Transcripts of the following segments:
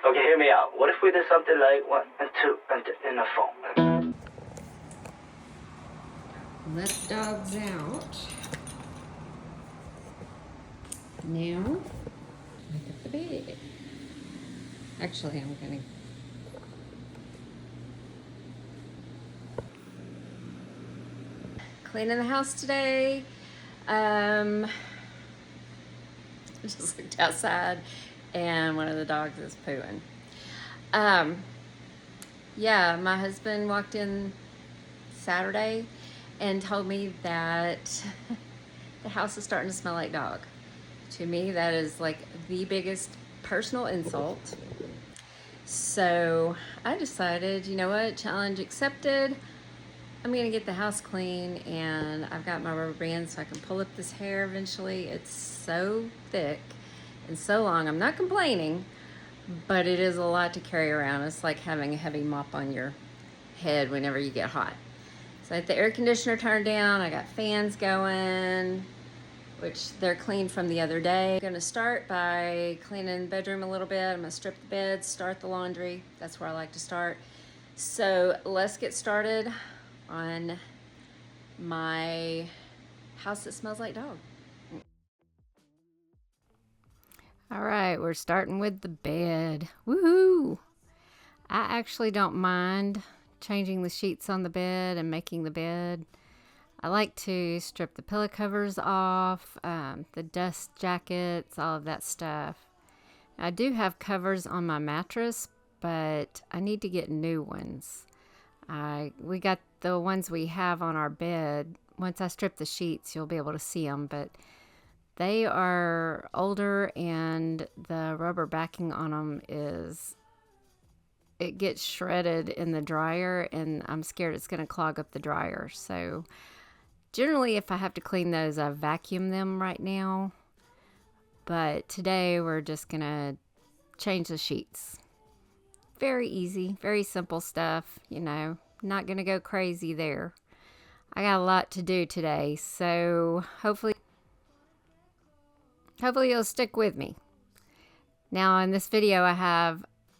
Okay, hear me out. What if we did something like 1 and 2 and in the phone? Let the dogs out. Now, look at the bed. Actually, I'm gonna cleaning the house today. Just looked outside and one of the dogs is pooing. Yeah, my husband walked in Saturday and told me that the house is starting to smell like dog. To me, that is like the biggest personal insult. So I decided, you know what, challenge accepted. I'm gonna get the house clean, and I've got my rubber band so I can pull up this hair eventually. It's so thick and so long. I'm not complaining, but it is a lot to carry around. It's like having a heavy mop on your head whenever you get hot. So I had the air conditioner turned down. I got fans going, which they're cleaned from the other day. I'm gonna start by cleaning the bedroom a little bit. I'm gonna strip the bed, start the laundry. That's where I like to start. So let's get started on my house that smells like dog. All right, we're starting with the bed. Woohoo! I actually don't mind changing the sheets on the bed and making the bed. I like to strip the pillow covers off, the dust jackets, all of that stuff. I do have covers on my mattress, but I need to get new ones. We got the ones we have on our bed. Once I strip the sheets, you'll be able to see them, but they are older and the rubber backing on them it gets shredded in the dryer, and I'm scared it's going to clog up the dryer. So generally, if I have to clean those, I vacuum them right now. But today we're just going to change the sheets. Very easy, very simple stuff, you know, not going to go crazy there. I got a lot to do today, so hopefully you'll stick with me. Now in this video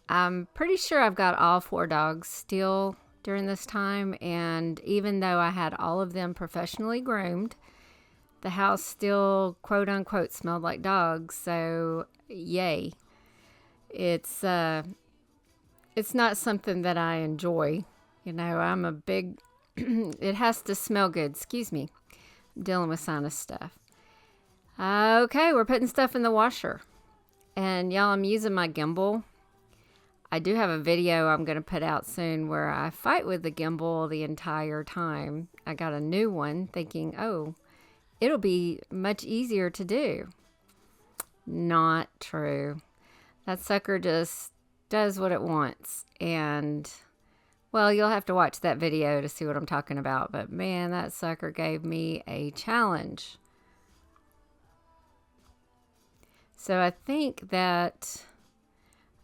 I'm pretty sure I've got all 4 dogs still during this time, and even though I had all of them professionally groomed, the house still quote unquote smelled like dogs, so yay. It's not something that I enjoy. You know, I'm a big, it has to smell good. Excuse me. I'm dealing with sinus stuff. Okay, we're putting stuff in the washer. And y'all, I'm using my gimbal. I do have a video I'm going to put out soon where I fight with the gimbal the entire time. I got a new one thinking, oh, it'll be much easier to do. Not true. That sucker just does what it wants. And, well, you'll have to watch that video to see what I'm talking about. But, man, that sucker gave me a challenge. So I think that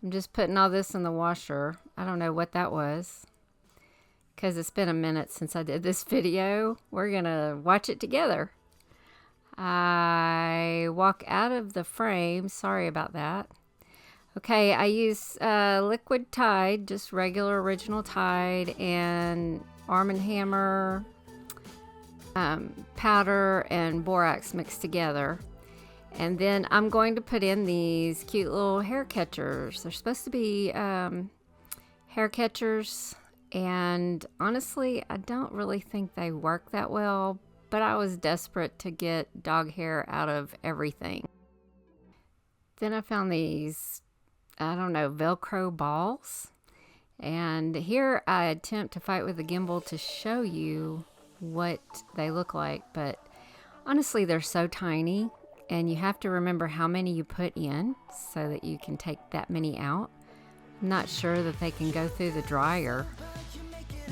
I'm just putting all this in the washer. I don't know what that was, because it's been a minute since I did this video. We're going to watch it together. I walk out of the frame. Sorry about that. Okay, I use liquid Tide, just regular original Tide, and Arm & Hammer powder and borax mixed together. And then I'm going to put in these cute little hair catchers. They're supposed to be hair catchers, and honestly, I don't really think they work that well, but I was desperate to get dog hair out of everything. Then I found these, I don't know, Velcro balls. And here I attempt to fight with the gimbal to show you what they look like, but honestly, they're so tiny. And you have to remember how many you put in so that you can take that many out. I'm not sure that they can go through the dryer,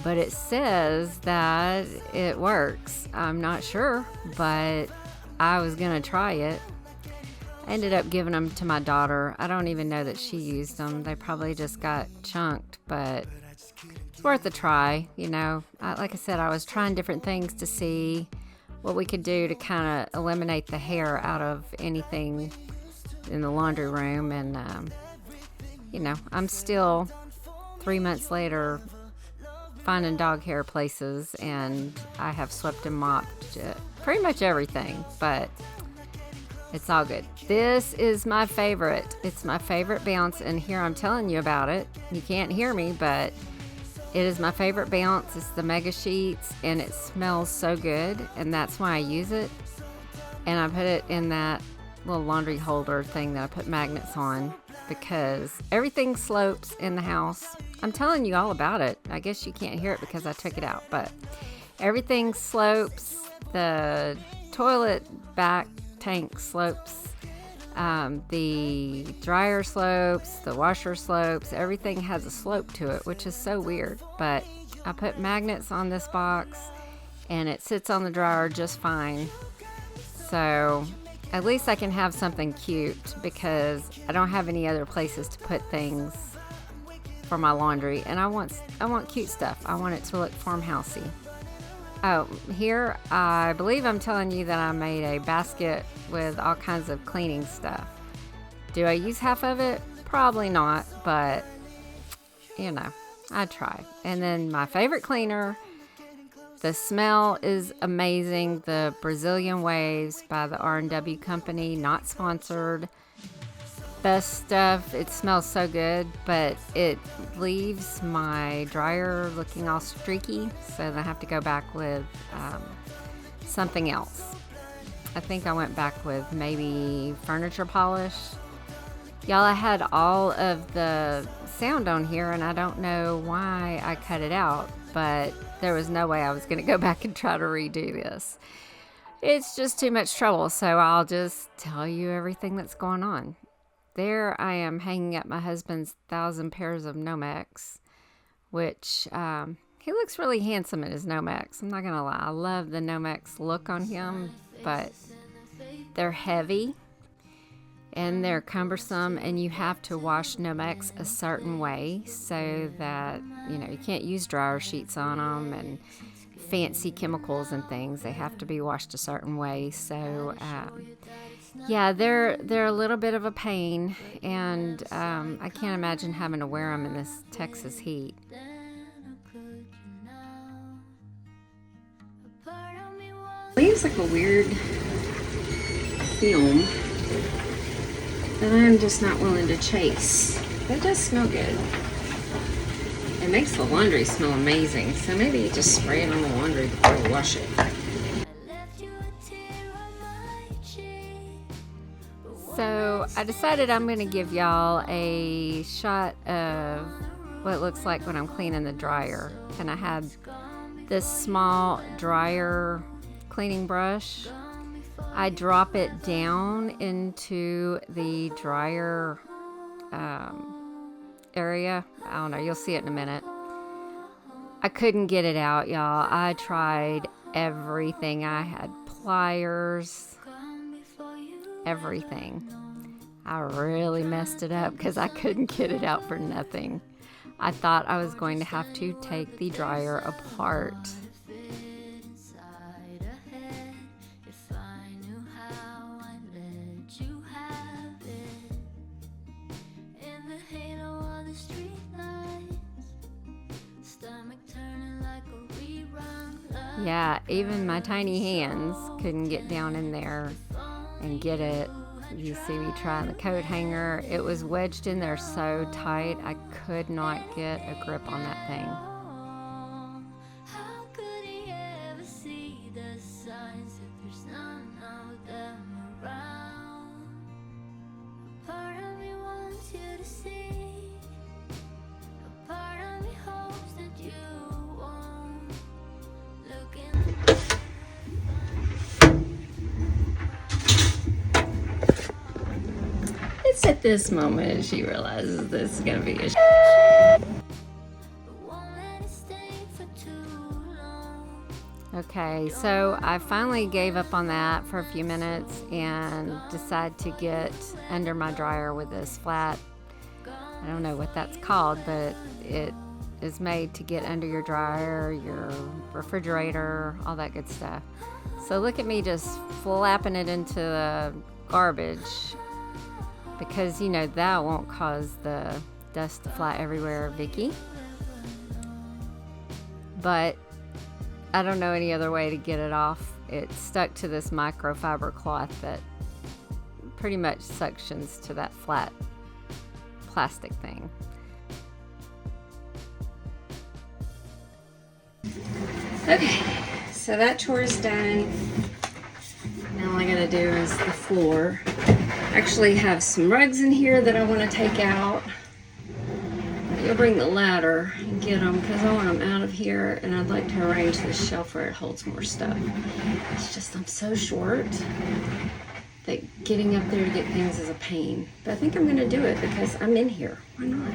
but it says that it works. I'm not sure, but I was gonna try it. I ended up giving them to my daughter. I don't even know that she used them. They probably just got chunked, but it's worth a try. You know, like I said, I was trying different things to see what we could do to kind of eliminate the hair out of anything in the laundry room, and you know, I'm still 3 months later finding dog hair places, and I have swept and mopped pretty much everything, but it's all good. This is my favorite. It's my favorite bounce, and here I'm telling you about it. You can't hear me, but it is my favorite bounce. It's the Mega Sheets, and it smells so good, and that's why I use it. And I put it in that little laundry holder thing that I put magnets on, because everything slopes in the house. I'm telling you all about it. I guess you can't hear it because I took it out, but everything slopes. The toilet back tank slopes, the dryer slopes, the washer slopes. Everything has a slope to it, which is so weird, but I put magnets on this box and it sits on the dryer just fine. So at least I can have something cute, because I don't have any other places to put things for my laundry, and I want cute stuff. I want it to look farmhousey. Oh, here I believe I'm telling you that I made a basket with all kinds of cleaning stuff. Do I use half of it? Probably not, but you know, I try. And then my favorite cleaner, the smell is amazing. The Brazilian Waves by the R&W company, not sponsored. Best stuff. It smells so good, but it leaves my dryer looking all streaky, so I have to go back with something else. I think I went back with maybe furniture polish. Y'all, I had all of the sound on here, and I don't know why I cut it out, but there was no way I was going to go back and try to redo this. It's just too much trouble, so I'll just tell you everything that's going on. There I am hanging up my husband's 1,000 pairs of Nomex, which he looks really handsome in his Nomex. I'm not going to lie. I love the Nomex look on him, but they're heavy and they're cumbersome, and you have to wash Nomex a certain way so that, you know, you can't use dryer sheets on them and fancy chemicals and things. They have to be washed a certain way. So, yeah, they're a little bit of a pain, and I can't imagine having to wear them in this Texas heat. Leaves like a weird film that I'm just not willing to chase. But it does smell good. It makes the laundry smell amazing, so maybe you just spray it on the laundry before you wash it. So I decided I'm going to give y'all a shot of what it looks like when I'm cleaning the dryer. And I had this small dryer cleaning brush. I drop it down into the dryer area. I don't know, you'll see it in a minute. I couldn't get it out, y'all. I tried everything. I had pliers, everything. I really messed it up because I couldn't get it out for nothing. I thought I was going to have to take the dryer apart. Yeah, even my tiny hands couldn't get down in there and get it. You see me trying the coat hanger. It was wedged in there so tight, I could not get a grip on that thing. It's at this moment she realizes this is going to be a Okay, so I finally gave up on that for a few minutes and decided to get under my dryer with this flat, I don't know what that's called, but it is made to get under your dryer, your refrigerator, all that good stuff. So look at me just flapping it into the garbage, because you know that won't cause the dust to fly everywhere, Vicky. But I don't know any other way to get it off. It's stuck to this microfiber cloth that pretty much suctions to that flat plastic thing. Okay, so that chore is done. Now all I gotta do is the floor. I actually have some rugs in here that I want to take out. I'll bring the ladder and get them because I want them out of here, and I'd like to arrange this shelf where it holds more stuff. It's just I'm so short that getting up there to get things is a pain. But I think I'm going to do it because I'm in here. Why not?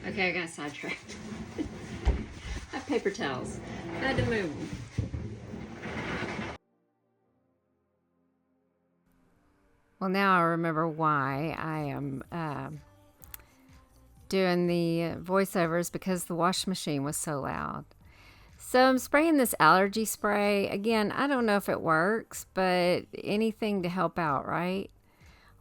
Okay, I got sidetracked. I have paper towels. I had to move them. Well, now I remember why I am doing the voiceovers, because the washing machine was so loud. So I'm spraying this allergy spray. Again, I don't know if it works, but anything to help out, right?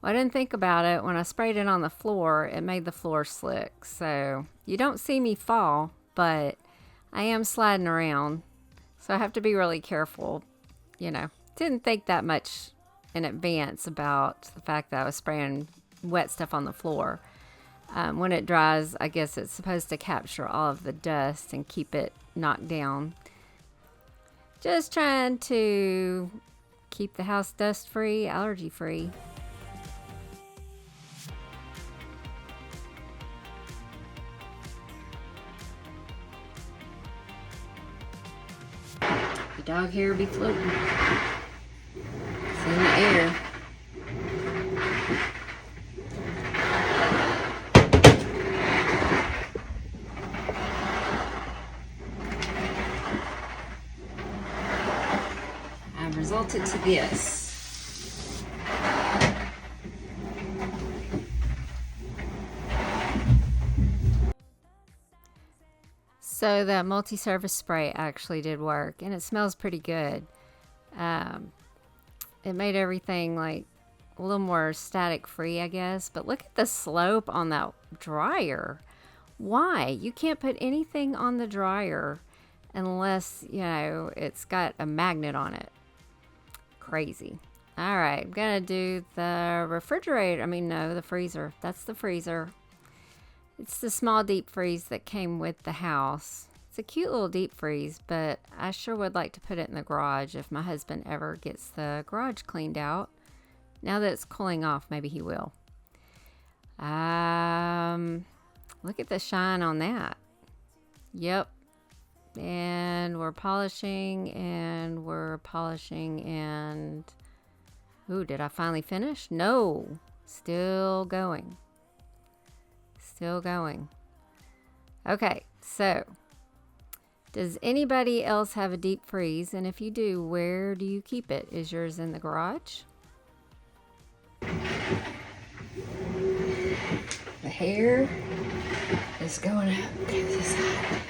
Well, I didn't think about it. When I sprayed it on the floor, it made the floor slick. So you don't see me fall, but I am sliding around. So I have to be really careful. You know, didn't think that much in advance about the fact that I was spraying wet stuff on the floor. When it dries, I guess it's supposed to capture all of the dust and keep it knocked down. Just trying to keep the house dust free, allergy free. The dog hair be floating. It's in the air. I've resulted to this. So that multi-surface spray actually did work, and it smells pretty good. It made everything like a little more static free, I guess. But look at the slope on that dryer. Why? You can't put anything on the dryer unless, you know, it's got a magnet on it. Crazy. All right, I'm gonna do the refrigerator. I mean, no, the freezer. That's the freezer. It's the small deep freeze that came with the house. It's a cute little deep freeze, but I sure would like to put it in the garage if my husband ever gets the garage cleaned out. Now that it's cooling off, maybe he will. Look at the shine on that. Yep. And we're polishing and we're polishing and... Ooh, did I finally finish? No. Still going. Still going. Okay, so does anybody else have a deep freeze? And if you do, where do you keep it? Is yours in the garage? The hair is going up through the side.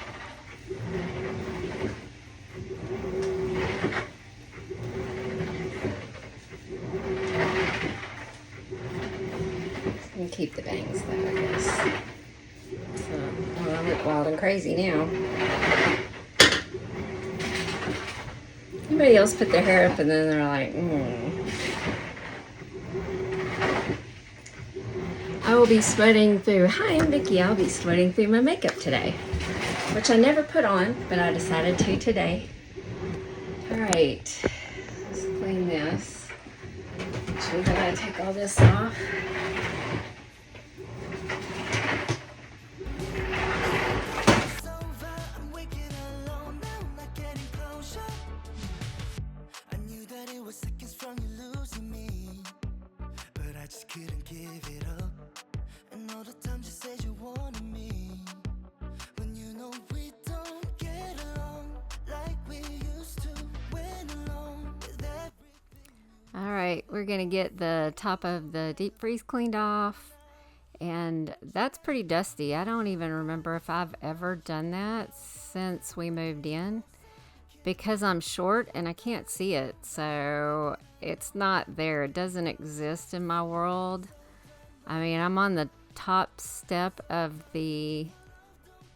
And keep the bangs though, I guess. So, oh, I look wild and crazy now. Everybody else put their hair up and then they're like, I will be sweating through, hi, I'm Vicki. I'll be sweating through my makeup today, which I never put on, but I decided to today. All right, let's clean this. Actually, I gotta take all this off. All right, we're gonna get the top of the deep freeze cleaned off, and that's pretty dusty. I don't even remember if I've ever done that since we moved in, because I'm short and I can't see it, so it's not there. It doesn't exist in my world. I mean, I'm on the top step of the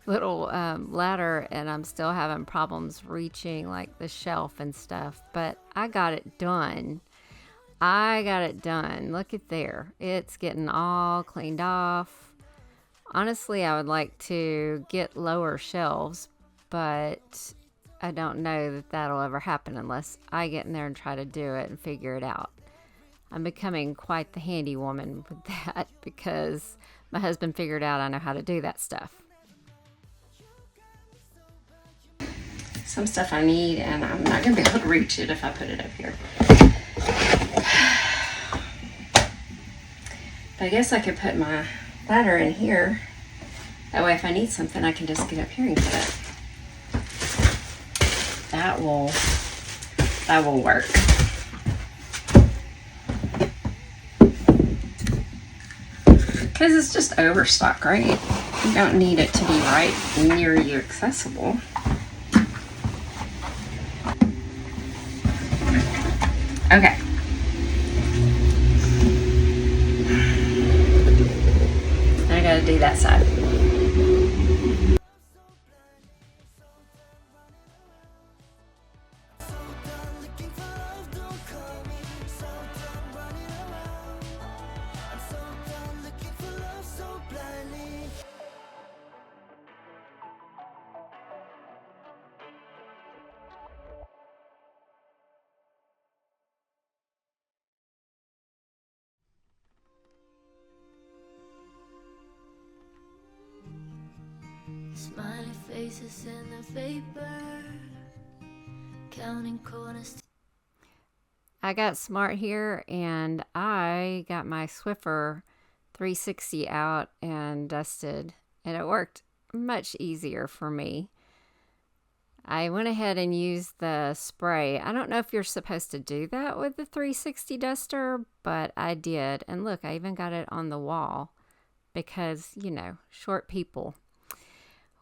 little ladder, and I'm still having problems reaching like the shelf and stuff, but I got it done. Look at there. It's getting all cleaned off. Honestly, I would like to get lower shelves, but I don't know that that'll ever happen unless I get in there and try to do it and figure it out. I'm becoming quite the handy woman with that because my husband figured out I know how to do that stuff. Some stuff I need, and I'm not going to be able to reach it if I put it up here. But I guess I could put my ladder in here. That way if I need something, I can just get up here and get it. That will work. Because it's just overstock, right? You don't need it to be right near you accessible. Okay. I gotta do that side. Smiley faces in the vapor, counting corners. I got smart here, and I got my Swiffer 360 out and dusted, and it worked much easier for me. I went ahead and used the spray. I don't know if you're supposed to do that with the 360 duster, but I did. And look, I even got it on the wall because, you know, short people.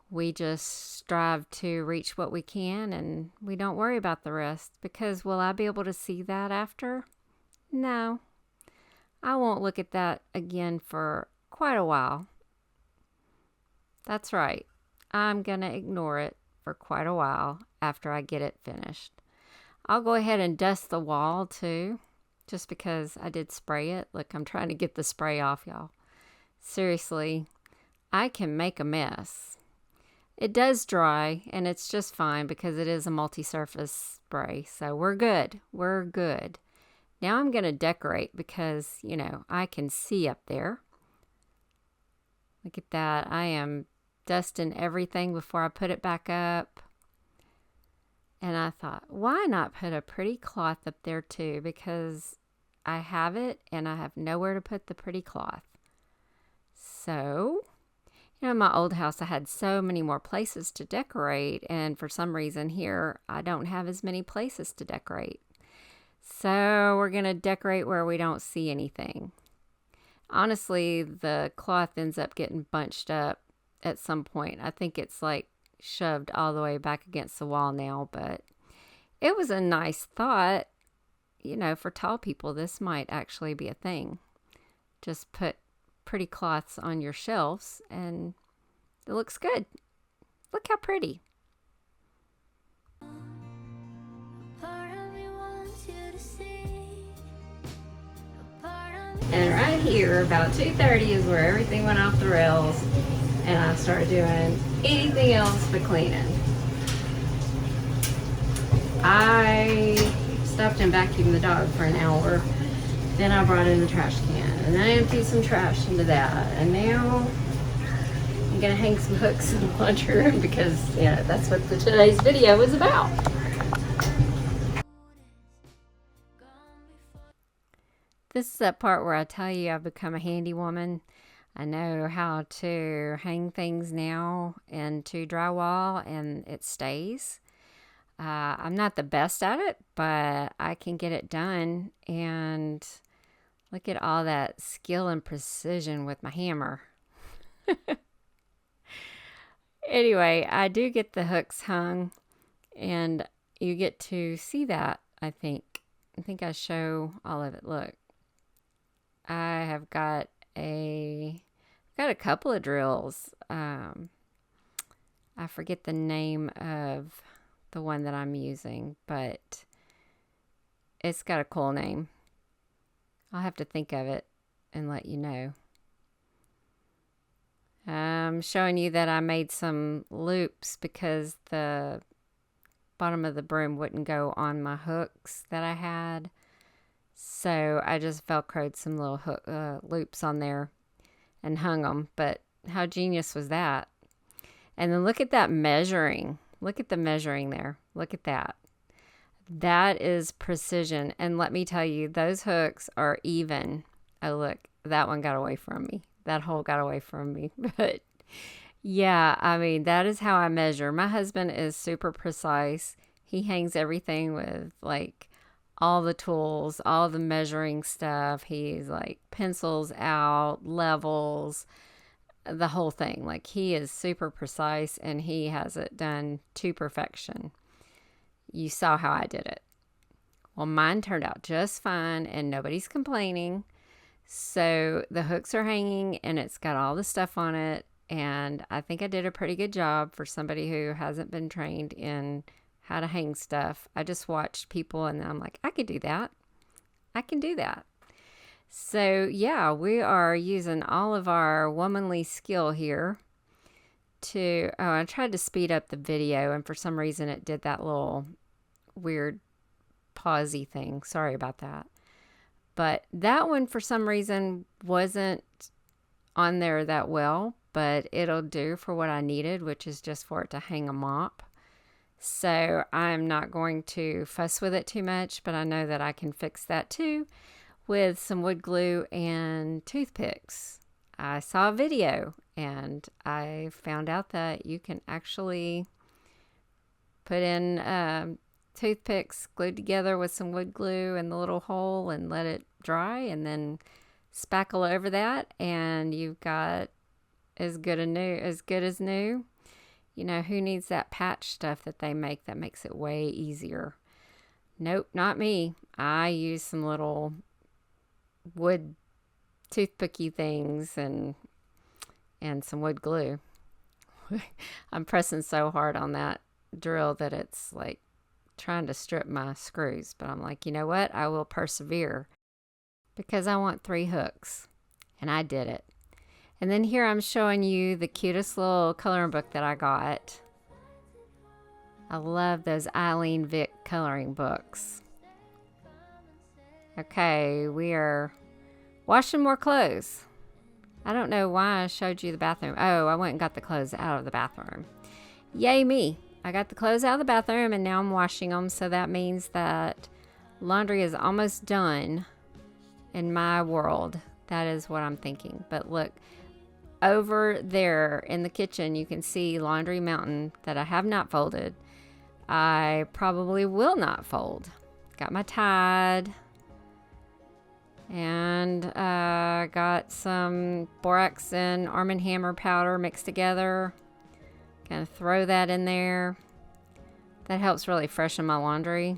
We just strive to reach what we can, and we don't worry about the rest, because will I be able to see that after? No. I won't look at that again for quite a while. That's right. I'm going to ignore it for quite a while after I get it finished. I'll go ahead and dust the wall too, just because I did spray it. Look, I'm trying to get the spray off, y'all. Seriously, I can make a mess. It does dry, and it's just fine because it is a multi-surface spray. So we're good. We're good. Now I'm going to decorate because, you know, I can see up there. Look at that. I am dusting everything before I put it back up. And I thought, why not put a pretty cloth up there too? Because I have it and I have nowhere to put the pretty cloth. So, you know, in my old house, I had so many more places to decorate, and for some reason here, I don't have as many places to decorate. So we're going to decorate where we don't see anything. Honestly, the cloth ends up getting bunched up at some point. I think it's like shoved all the way back against the wall now, but it was a nice thought. You know, for tall people, this might actually be a thing. Just put pretty cloths on your shelves and it looks good. Look how pretty. And right here, about 2:30 is where everything went off the rails and I started doing anything else but cleaning. I stopped and vacuumed the dog for an hour. Then I brought in the trash can and I emptied some trash into that. And now I'm gonna hang some hooks in the laundry room because, you know, that's what today's video is about. This is that part where I tell you I've become a handy woman. I know how to hang things now into drywall and it stays. I'm not the best at it, but I can get it done. And look at all that skill and precision with my hammer. Anyway, I do get the hooks hung, and you get to see that, I think. I think I show all of it. Look, I have got a got a couple of drills. I forget the name of the one that I'm using, but it's got a cool name. I'll have to think of it and let you know. I'm showing you that I made some loops because the bottom of the broom wouldn't go on my hooks that I had. So I just Velcroed some little loops on there and hung them. But how genius was that? And then look at that measuring. Look at the measuring there. Look at that. That is precision. And let me tell you, those hooks are even. Oh, look, that one got away from me. That hole got away from me. But yeah, I mean, that is how I measure. My husband is super precise. He hangs everything with like all the tools, all the measuring stuff. He's like pencils out, levels, the whole thing. Like he is super precise and he has it done to perfection. You saw how I did it. Well, mine turned out just fine and nobody's complaining. So the hooks are hanging and it's got all the stuff on it. And I think I did a pretty good job for somebody who hasn't been trained in how to hang stuff. I just watched people and I'm like, I could do that. I can do that. So yeah, we are using all of our womanly skill here to, I tried to speed up the video and for some reason it did that little weird pausey thing. Sorry about that. But that one for some reason wasn't on there that well, but it'll do for what I needed, which is just for it to hang a mop. So I'm not going to fuss with it too much, but I know that I can fix that too with some wood glue and toothpicks. I saw a video and I found out that you can actually put in toothpicks glued together with some wood glue in the little hole and let it dry and then spackle over that and you've got as good as new. You know, who needs that patch stuff that they make that makes it way easier? Nope, not me. I use some little wood toothpicky things and some wood glue. I'm pressing so hard on that drill that it's like trying to strip my screws. But I'm like, you know what? I will persevere because I want 3 hooks. And I did it. And then here I'm showing you the cutest little coloring book that I got. I love those Eileen Vick coloring books. Okay, we are washing more clothes. I don't know why I showed you the bathroom. Oh, I went and got the clothes out of the bathroom. Yay me. I got the clothes out of the bathroom and now I'm washing them. So that means that laundry is almost done in my world. That is what I'm thinking. But look, over there in the kitchen, you can see Laundry Mountain that I have not folded. I probably will not fold. Got my Tide. And got some borax and Arm & Hammer powder mixed together. Gonna throw that in there. That helps really freshen my laundry.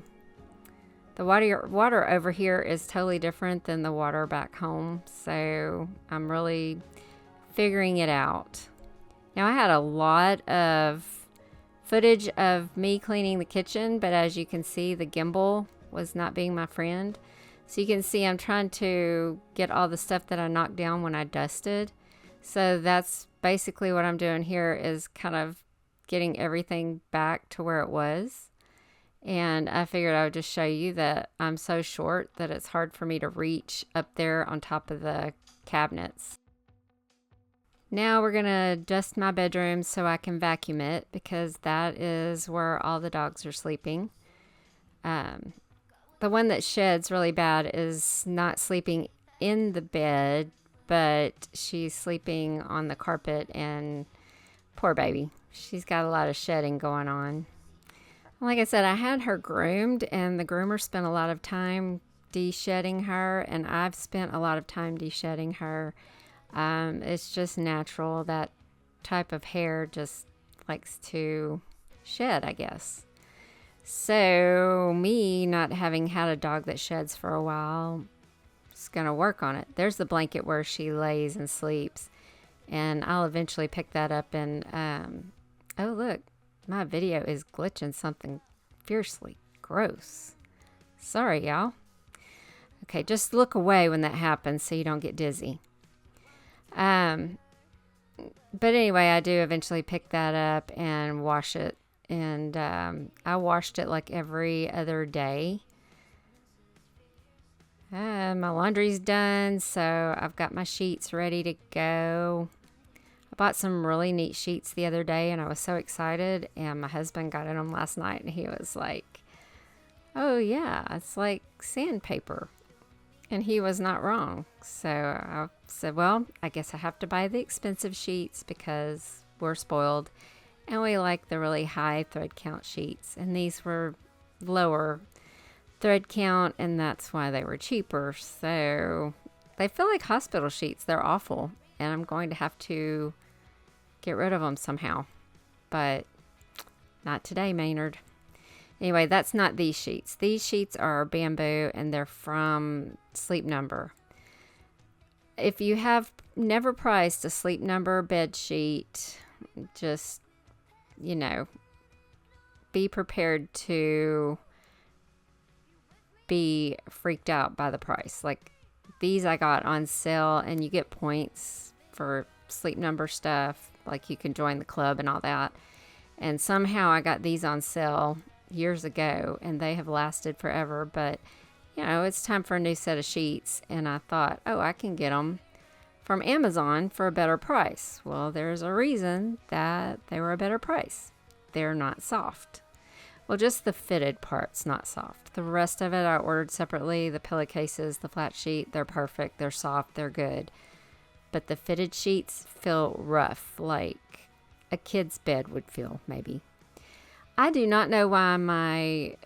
The water over here is totally different than the water back home. So I'm really figuring it out. Now I had a lot of footage of me cleaning the kitchen, but as you can see, the gimbal was not being my friend. So you can see I'm trying to get all the stuff that I knocked down when I dusted. So that's basically what I'm doing here is kind of getting everything back to where it was. And I figured I would just show you that I'm so short that it's hard for me to reach up there on top of the cabinets. Now we're gonna dust my bedroom so I can vacuum it because that is where all the dogs are sleeping. The one that sheds really bad is not sleeping in the bed, but she's sleeping on the carpet and poor baby. She's got a lot of shedding going on. Like I said, I had her groomed and the groomer spent a lot of time de-shedding her and I've spent a lot of time de-shedding her. It's just natural. That type of hair just likes to shed, I guess. So me not having had a dog that sheds for a while is going to work on it. There's the blanket where she lays and sleeps. And I'll eventually pick that up and, oh look, my video is glitching something fiercely gross. Sorry, y'all. Okay, just look away when that happens so you don't get dizzy. But anyway, I do eventually pick that up and wash it. And I washed it like every other day. My laundry's done, so I've got my sheets ready to go. I bought some really neat sheets the other day, and I was so excited. And my husband got in them last night, and he was like, "Oh yeah, it's like sandpaper." And he was not wrong. So I said, well, I guess I have to buy the expensive sheets because we're spoiled. And we like the really high thread count sheets. And these were lower thread count, and that's why they were cheaper. So they feel like hospital sheets. They're awful. And I'm going to have to get rid of them somehow. But not today, Maynard. Anyway, that's not these sheets. These sheets are bamboo, and they're from Sleep Number. If you have never priced a Sleep Number bed sheet, just, you know, be prepared to be freaked out by the price. Like, these I got on sale, and you get points for Sleep Number stuff. Like, you can join the club and all that. And somehow I got these on sale years ago, and they have lasted forever. But you know, it's time for a new set of sheets, and I thought, oh, I can get them from Amazon for a better price. Well, there's a reason that they were a better price. They're not soft. Well, just the fitted part's not soft. The rest of it I ordered separately. The pillowcases, the flat sheet, they're perfect. They're soft. They're good. But the fitted sheets feel rough, like a kid's bed would feel, maybe. I do not know why my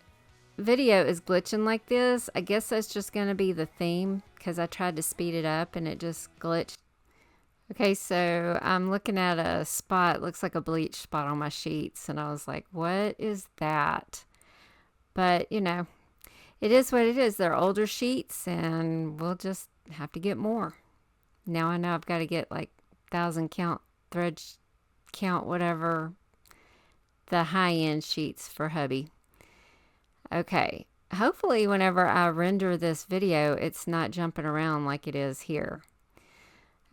video is glitching like this. I guess that's just going to be the theme because I tried to speed it up and it just glitched. Okay, so I'm looking at a spot, looks like a bleach spot on my sheets, and I was like, what is that? But, you know, it is what it is. They're older sheets, and we'll just have to get more. Now I know I've got to get like 1,000 count, thread count, whatever, the high-end sheets for hubby. Okay, hopefully whenever I render this video, it's not jumping around like it is here.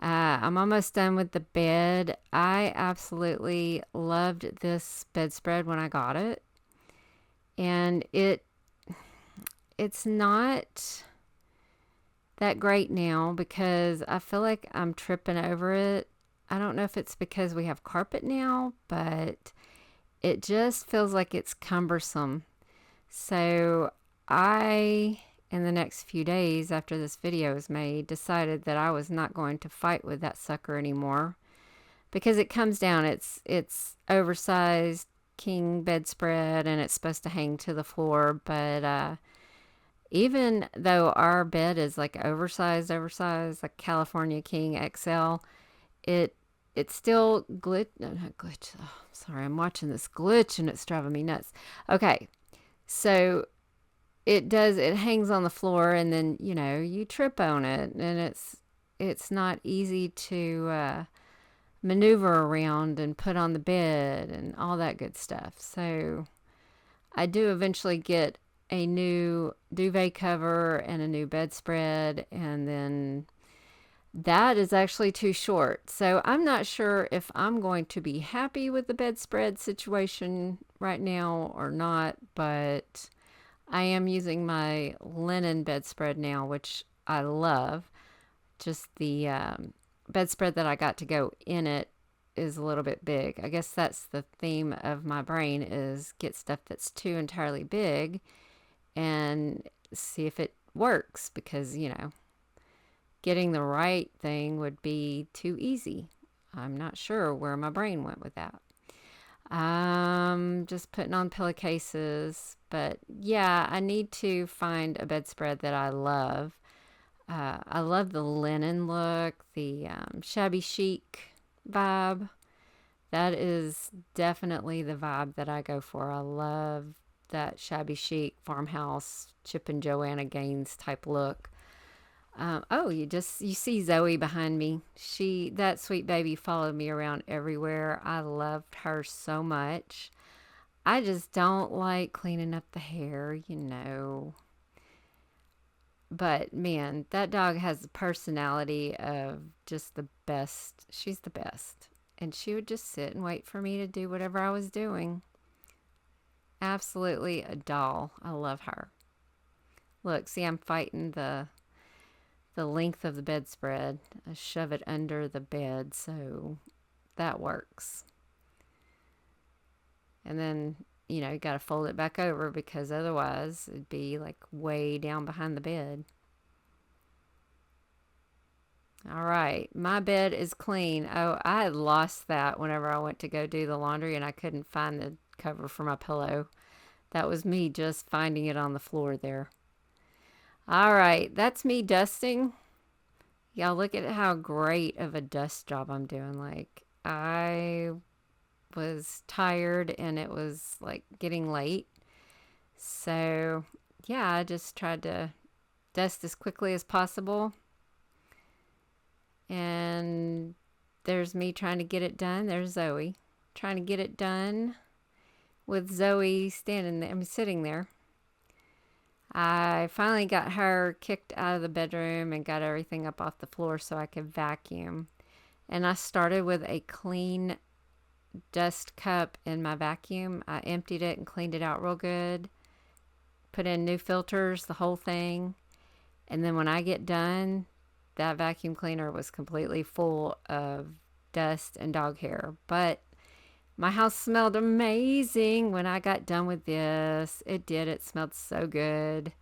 I'm almost done with the bed. I absolutely loved this bedspread when I got it. And it's not that great now because I feel like I'm tripping over it. I don't know if it's because we have carpet now, but it just feels like it's cumbersome. So I, in the next few days after this video is made, decided that I was not going to fight with that sucker anymore because it comes down. It's oversized king bedspread, and it's supposed to hang to the floor. But even though our bed is like oversized, like California King XL, it's still glitch. No, not glitch. Oh, sorry, I'm watching this glitch and it's driving me nuts. Okay, so it hangs on the floor, and then, you know, you trip on it, and it's not easy to maneuver around and put on the bed and all that good stuff. So I do eventually get a new duvet cover and a new bedspread, and then that is actually too short. So I'm not sure if I'm going to be happy with the bedspread situation right now or not, but I am using my linen bedspread now, which I love. Just the bedspread that I got to go in it is a little bit big. I guess that's the theme of my brain, is get stuff that's too entirely big and see if it works, because, you know, getting the right thing would be too easy. I'm not sure where my brain went with that. Just putting on pillowcases, but yeah, I need to find a bedspread that I love. I love the linen look, the shabby chic vibe. That is definitely the vibe that I go for. I love that shabby chic farmhouse Chip and Joanna Gaines type look. Oh, you see Zoe behind me. That sweet baby followed me around everywhere. I loved her so much. I just don't like cleaning up the hair, you know. But man, that dog has the personality of just the best. She's the best. And she would just sit and wait for me to do whatever I was doing. Absolutely a doll. I love her. Look, see, I'm fighting the length of the bedspread. I shove it under the bed, so that works. And then, you know, you got to fold it back over because otherwise it'd be like way down behind the bed. All right, my bed is clean. Oh, I had lost that whenever I went to go do the laundry and I couldn't find the cover for my pillow. That was me just finding it on the floor there. All right, that's me dusting. Y'all look at how great of a dust job I'm doing. Like, I was tired and it was like getting late. So, yeah, I just tried to dust as quickly as possible. And there's me trying to get it done. There's Zoe trying to get it done with Zoe standing there, sitting there. I finally got her kicked out of the bedroom and got everything up off the floor so I could vacuum. And I started with a clean dust cup in my vacuum. I emptied it and cleaned it out real good. Put in new filters, the whole thing. And then when I get done, that vacuum cleaner was completely full of dust and dog hair. But my house smelled amazing when I got done with this. It did. It smelled so good.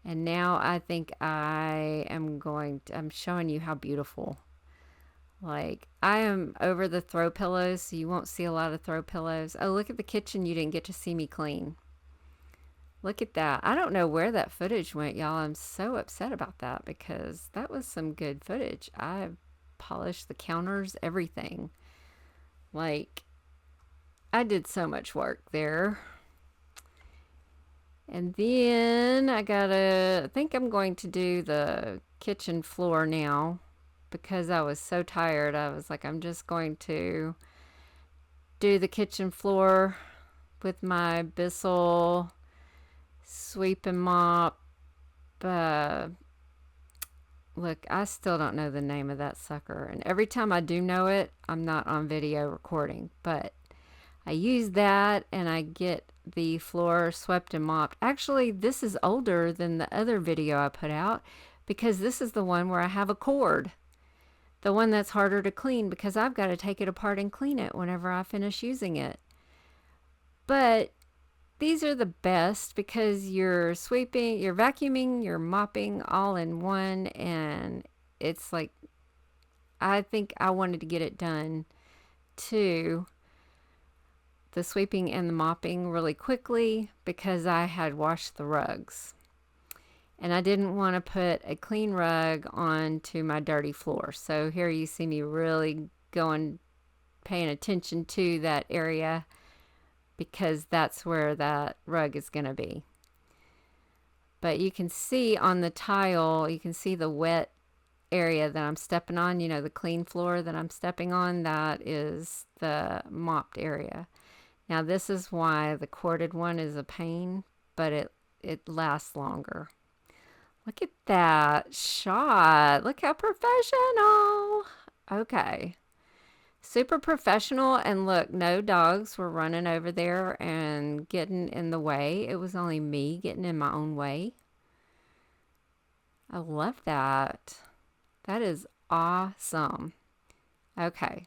And now I think I'm showing you how beautiful. Like, I am over the throw pillows, so you won't see a lot of throw pillows. Oh, look at the kitchen you didn't get to see me clean. Look at that. I don't know where that footage went, y'all. I'm so upset about that because that was some good footage. I polished the counters, everything. Like, I did so much work there. And then I think I'm going to do the kitchen floor now because I was so tired. I was like, I'm just going to do the kitchen floor with my Bissell sweep and mop. Look, I still don't know the name of that sucker. And every time I do know it, I'm not on video recording. But I use that and I get the floor swept and mopped. Actually, this is older than the other video I put out because this is the one where I have a cord. The one that's harder to clean because I've got to take it apart and clean it whenever I finish using it. But these are the best because you're sweeping, you're vacuuming, you're mopping all in one, and it's like, I think I wanted to get it done too, the sweeping and the mopping really quickly because I had washed the rugs. And I didn't want to put a clean rug onto my dirty floor. So here you see me really paying attention to that area because that's where that rug is going to be. But you can see on the tile, you can see the wet area that I'm stepping on, you know, the clean floor that I'm stepping on, that is the mopped area. Now this is why the corded one is a pain, but it lasts longer. Look at that shot. Look how professional. Okay. Super professional. And look, no dogs were running over there and getting in the way. It was only me getting in my own way. I love that. That is awesome. Okay.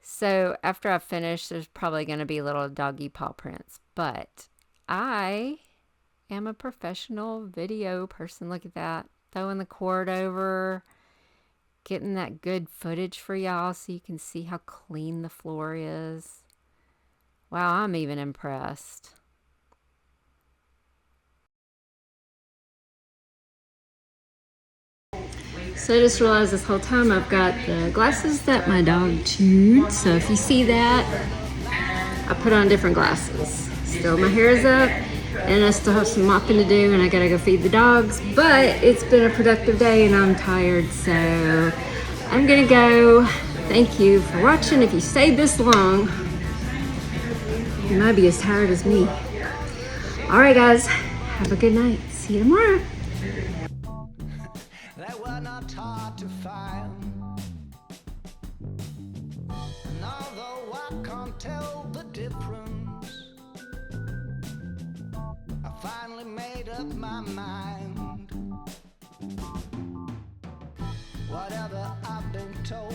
So after I finish, there's probably going to be little doggy paw prints. But I am a professional video person. Look at that. Throwing the cord over. Getting that good footage for y'all so you can see how clean the floor is. Wow, I'm even impressed. So I just realized this whole time I've got the glasses that my dog chewed. So if you see that, I put on different glasses. Still my hair is up. and I still have some mopping to do, and I gotta go feed the dogs, but it's been a productive day and I'm tired, so I'm gonna go. Thank you for watching. If you stayed this long, you might be as tired as me. All right, guys, have a good night. See you tomorrow. They were not hard to find, and although I can't tell the difference, I finally made up my mind. Whatever I've been told,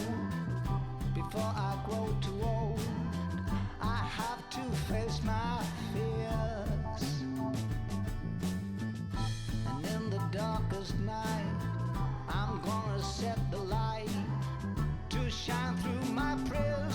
before I grow too old, I have to face my fears. And in the darkest night, I'm gonna set the light to shine through my prison.